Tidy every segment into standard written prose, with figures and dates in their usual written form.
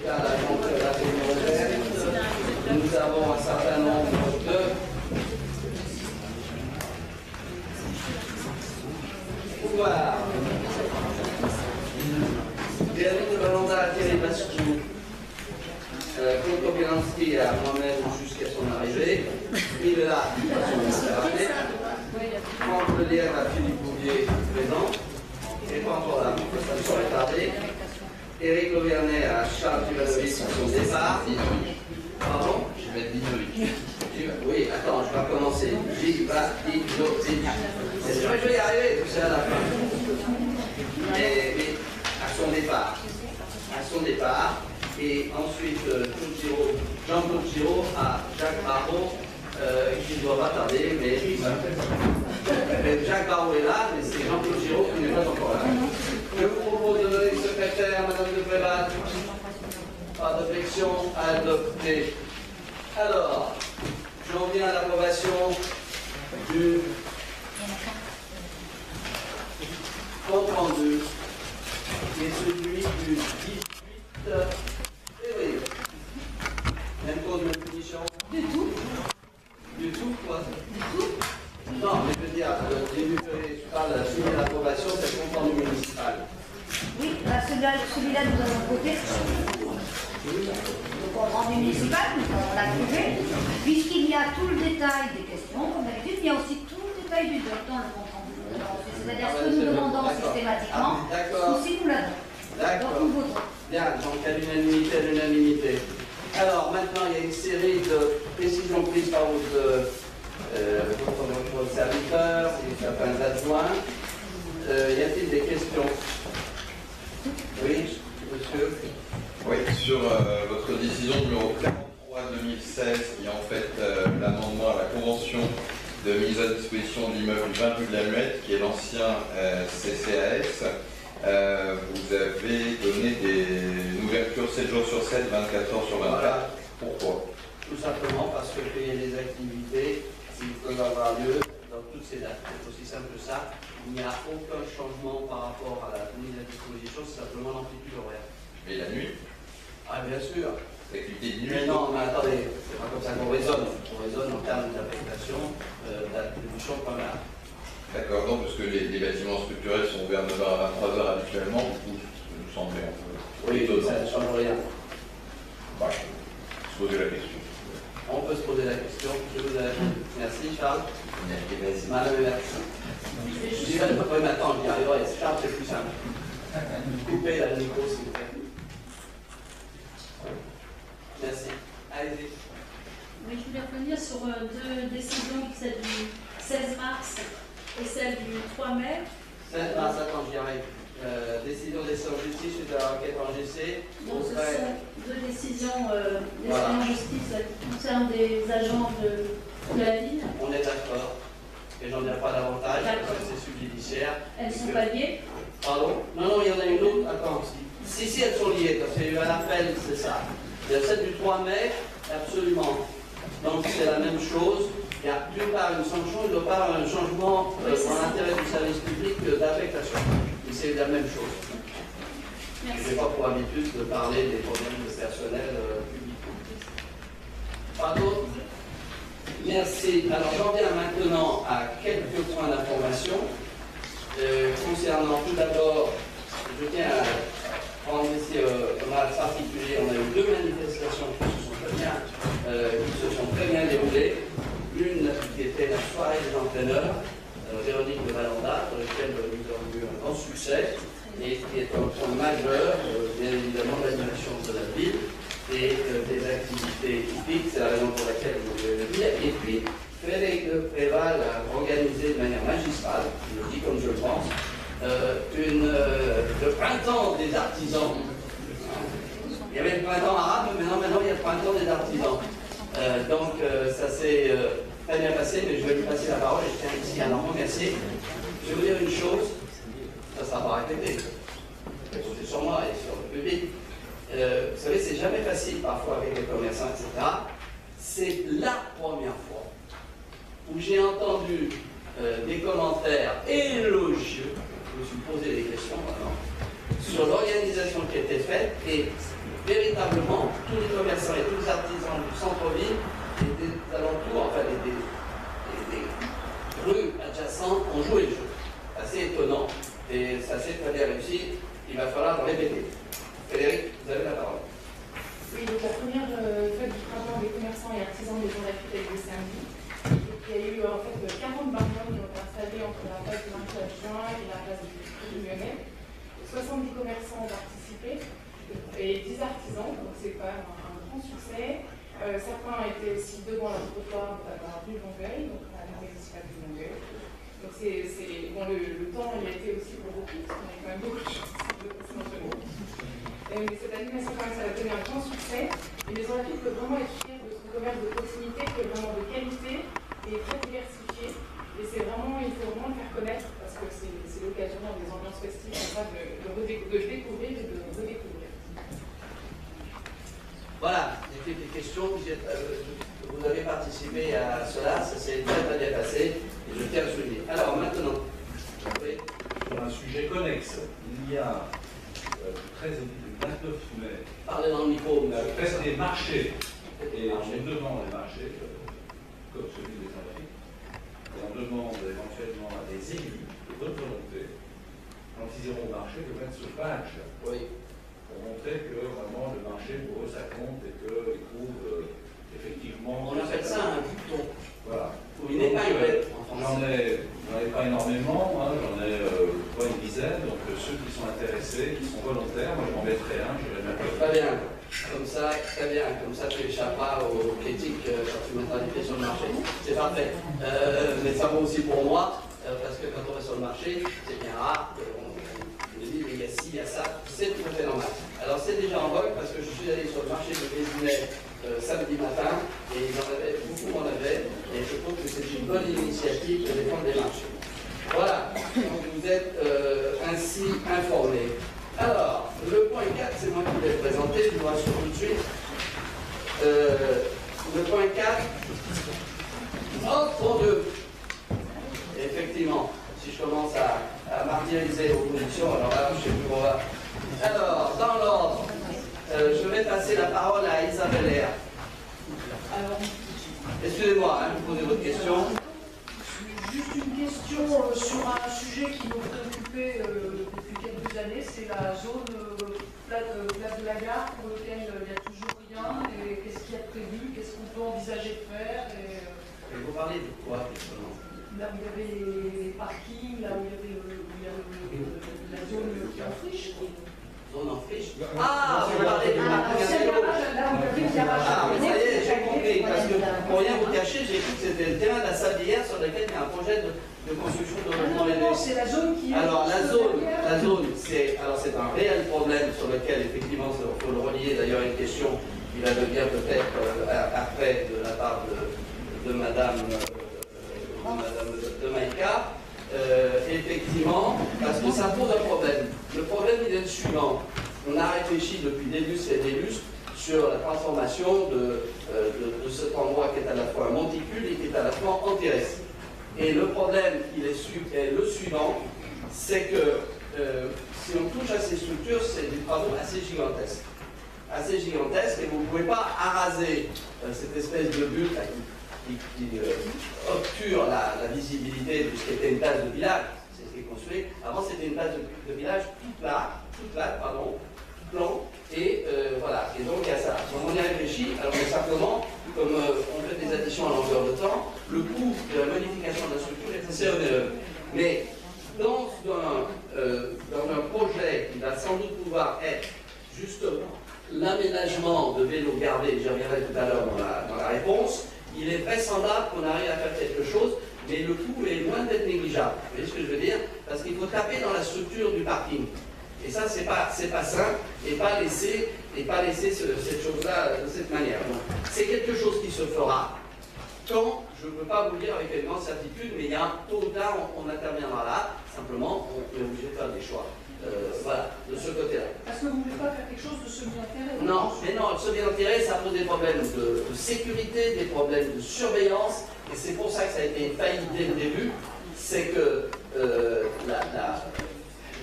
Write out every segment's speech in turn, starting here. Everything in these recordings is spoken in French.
là, la réunion ouverte. Nous avons un certain nombre de pouvoirs. Bienvenue de Valanda Thierry Bascou, Claude Kopelanski à moi-même jusqu'à son arrivée. Il est là, de façon ininterrompue. Franck Lelière à Philippe Bouvier, présent. Et pas encore là, ça me serait tardé. Éric Lauvernet à Charles Tuvanovic à son départ. Pardon? Je vais être Dinovic. Oui, attends, je vais recommencer. Jivanovic. Je vais y arriver, c'est à la fin. Mais à son départ. À son départ. Et ensuite, Jean-Claude Giraud à Jacques Barrault, qui ne doit pas tarder, mais Jacques Barrault est là, mais c'est Jean-Claude Giraud qui n'est pas encore là. Je vous propose de donner le secrétaire, Madame de Préval. Pas d'objection à adopter. Alors, j'en viens à l'approbation du compte rendu, qui est celui du 18 février. Même cause, même punition. Du tout. Du tout, quoi? Du tout. Non, mais je veux dire, le début février, je parle de l'approbation, c'est le compte rendu municipal. Oui, celui-là, nous avons voté. Le compte rendu municipal, on l'a trouvé, puisqu'il y a tout le détail des questions, comme d'habitude, il y a aussi tout le détail du vote dans le compte rendu. C'est-à-dire ce que nous demandons systématiquement, aussi nous l'avons. D'accord. Donc nous votons. Bien, donc à l'unanimité. Alors maintenant, il y a une série de décisions prises par votre serviteur et certains adjoints. Y a-t-il des questions? Oui, monsieur. Oui, sur votre décision numéro 43-2016, qui est en fait l'amendement à la convention de mise à disposition de l'immeuble 20 rue de la Muette, qui est l'ancien CCAS. Vous avez donné une ouverture 7 jours sur 7, 24 heures sur 24. Voilà. Pourquoi? Tout simplement parce que payer les activités, s'ils peuvent avoir lieu dans toutes ces dates. C'est aussi simple que ça. Il n'y a aucun changement par rapport à la mise à disposition, c'est simplement l'amplitude horaire. Et la nuit? Ah, bien sûr. L'activité de nuit? Mais non, mais attendez, c'est pas comme ça qu'on raisonne. On raisonne en termes d'affectation, d'attribution qu'on a. D'accord, donc parce que les bâtiments structurels sont ouverts 9h à 23h habituellement, du coup, ça nous semblait un peu. Oui, ça ne change rien. Bah, se poser la question. On peut se poser la question. Je vous réponds. Merci, Charles. Madame Merci. Je dirais, oui, mais attends, j'y arriverai. Charles, c'est plus simple. Coupez la micro, s'il vous plaît. Merci. Allez-y. Oui, je voulais revenir sur deux décisions, celle du 16 mars et celle du 3 mai. 16 mars, attends, j'y arrive. Décision des en justice suite à la requête en GC. Donc, ce sont deux décisions en justice qui concernent des agents de la ville. On est d'accord. Et j'en dirai pas davantage, parce que c'est subjudiciaire. Elles sont pas liées. Pardon? Non, il y en a une autre. Attends. Si, elles sont liées, parce qu'il y a eu un appel, c'est ça. Il y a celle du 3 mai, absolument. Donc c'est la même chose. Il y a d'une part une sanction et d'autre part un changement pour l'intérêt du service public d'affectation. Et c'est la même chose. Je n'ai pas pour habitude de parler des problèmes de personnel public. Pardon? Merci. Alors j'en viens maintenant à quelques points d'information. Concernant tout d'abord, je tiens à prendre ici un match particulier. On a eu deux manifestations qui se sont très bien déroulées. Une qui était la soirée des entraîneurs, Véronique de Valanda, dans laquelle nous avons eu un grand succès, et qui est un point majeur, bien évidemment, de l'animation de la ville et des activités typiques, c'est la raison pour laquelle vous voulez le dire. Et puis, Frédéric Préval a organisé de manière magistrale, je le dis comme je le pense, le printemps des artisans. Il y avait le printemps arabe, mais maintenant il y a le printemps des artisans. Donc ça s'est très bien passé, mais je vais lui passer la parole et je tiens ici à l'en remercier. Je vais vous dire une chose, ça ne sera pas répété, c'est sur moi et sur le public. Vous savez, c'est jamais facile parfois avec les commerçants, etc. C'est la première fois où j'ai entendu des commentaires élogieux, je me suis posé des questions maintenant, sur l'organisation qui a été faite et véritablement tous les commerçants et tous les artisans du centre-ville et des alentours, enfin des rues adjacentes ont joué le jeu. Assez étonnant et ça s'est très bien réussi. Il va falloir le répéter. Frédéric, vous avez la parole. Oui, donc la première fête du printemps des commerçants et artisans des Maisons Lafite le samedi. Il y a eu en fait 40 barrières qui ont été installées entre la place du marché à juin et la place du Lyonnais. 70 commerçants ont participé et 10 artisans, donc c'est quand même un grand succès. Certains étaient aussi devant la trottoir de la rue Longueuil, donc à la municipale de Longueuil. Donc bon, le temps il a été aussi pour beaucoup, parce qu'on a quand même beaucoup de choses de passer dans ce groupe. Mais cette animation, quand même, ça a donné un grand succès. Et les Olympiques peuvent vraiment être fiers de ce commerce de proximité qui est vraiment de qualité et très diversifié. Et c'est vraiment, il faut vraiment le faire connaître parce que c'est l'occasion dans des ambiances festives comme ça de le découvrir et de le redécouvrir. Voilà, il y a quelques questions. Vous avez participé à cela, ça s'est très très bien passé et je tiens à souligner. Alors maintenant, sur un sujet connexe, il y a le 13 et le 29 mai, parlez dans le micro. fête des marchés. Et on demande des marchés, comme celui des Olympiques, et on demande éventuellement à des élus de bonne volonté, quand ils iront au marché, de mettre ce badge. Oui. Pour montrer que vraiment le marché pour eux ça compte et qu'ils trouvent effectivement. On appelle ça un bouton. Voilà. Ou une épinglette en J'en français. ai pas énormément, hein, j'en ai pas une dizaine, donc ceux qui sont intéressés, qui sont volontaires, moi je m'en mettrai un, j'irai mettre. Très bien. Comme ça, très bien. Comme ça, tu échapperas aux critiques quand tu mettras les pieds sur le marché. C'est parfait. Mais ça vaut aussi pour moi, parce que quand on va sur le marché, c'est bien rare qu'on dit il y a ci, il y a ça. C'est tout à fait normal. Alors c'est déjà en vogue parce que je suis allé sur le marché de Vésinet samedi matin et beaucoup m'en avaient et je trouve que c'est une bonne initiative de défendre les marchés. Voilà, donc vous êtes ainsi informés. Alors, le point 4, c'est moi qui l'ai présenté, je vous rassure tout de suite. Le point 4, oh, 2. Effectivement, si je commence à martyriser l'opposition, alors là, je ne sais plus où on va. Alors, dans l'ordre, je vais passer la parole à Isabelle R. Alors, excusez-moi, vous posez votre question. Juste une question sur un sujet qui nous préoccupait depuis quelques années, c'est la zone place de la gare pour laquelle il n'y a toujours rien. Et qu'est-ce qu'il y a de prévu, qu'est-ce qu'on peut envisager de faire Et vous parlez de quoi, justement? Là où il y avait les parkings, là où il y avait la zone qui est en friche. Zone en friche. Ah, vous parlez du parking à vélo. Ah, mais ça y est, j'ai compris. Parce que pour rien vous cacher, j'ai cru que c'était le terrain de la Sablière sur lequel il y a un projet de construction de logement. Non, c'est la zone qui est. Alors la zone, c'est un réel problème sur lequel effectivement il faut le relier. D'ailleurs, une question qui va devenir peut-être après de la part de Madame de Maïka. Effectivement, parce que ça pose un problème. Le problème, il est le suivant. On a réfléchi depuis des lustres et des lustres sur la transformation de cet endroit qui est à la fois un monticule et qui est à la fois enterré. Et le problème, il est le suivant, c'est que si on touche à ces structures, c'est des travaux assez gigantesques. Assez gigantesques, et vous ne pouvez pas araser cette espèce de butte là, qui obture la visibilité de ce qui était une place de village. C'est ce qui est construit. Avant, c'était une place de village toute plate, tout plan, et voilà. Et donc, il y a ça. Donc, on y réfléchit. Alors, mais simplement, comme on fait des additions à longueur de temps, le coût de la modification de la structure est assez onéreux. Mais dans un projet qui va sans doute pouvoir être justement l'aménagement de vélos gardés, j'y reviendrai tout à l'heure dans la réponse, il est vraisemblable qu'on arrive à faire quelque chose, mais le coût est loin d'être négligeable. Vous voyez ce que je veux dire? Parce qu'il faut taper dans la structure du parking. Et ça, c'est pas simple, et pas laisser cette chose-là de cette manière. Donc, c'est quelque chose qui se fera quand, je ne peux pas vous le dire avec une grande certitude, mais il y a tôt ou tard, on interviendra là. Simplement, on est obligé de faire des choix. Voilà, de ce côté-là. Est-ce que vous ne voulez pas faire quelque chose de semi-intérêt? Non, mais non, le semi-intérêt, ça pose des problèmes de sécurité, des problèmes de surveillance, et c'est pour ça que ça a été une faillite dès le début, c'est que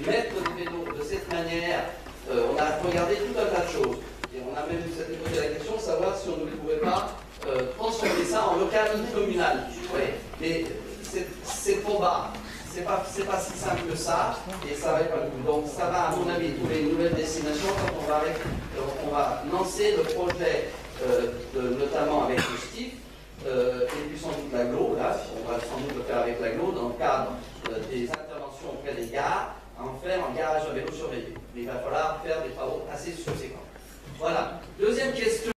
mettre des vélos de cette manière, on a regardé tout un tas de choses. Et on a même s'était posé la question de savoir si on ne pouvait pas transformer ça en local communal. Ouais. Mais c'est trop bas. C'est pas si simple que ça, et ça va être pas le coup. Donc ça va, à mon avis, trouver une nouvelle destination quand on va lancer le projet, notamment avec le STIF, et puis sans doute l'aglo, là, on va sans doute le faire avec l'aglo, dans le cadre des interventions auprès des gares, en faire un garage à vélo surveillé. Mais il va falloir faire des travaux assez conséquents. Voilà. Deuxième question.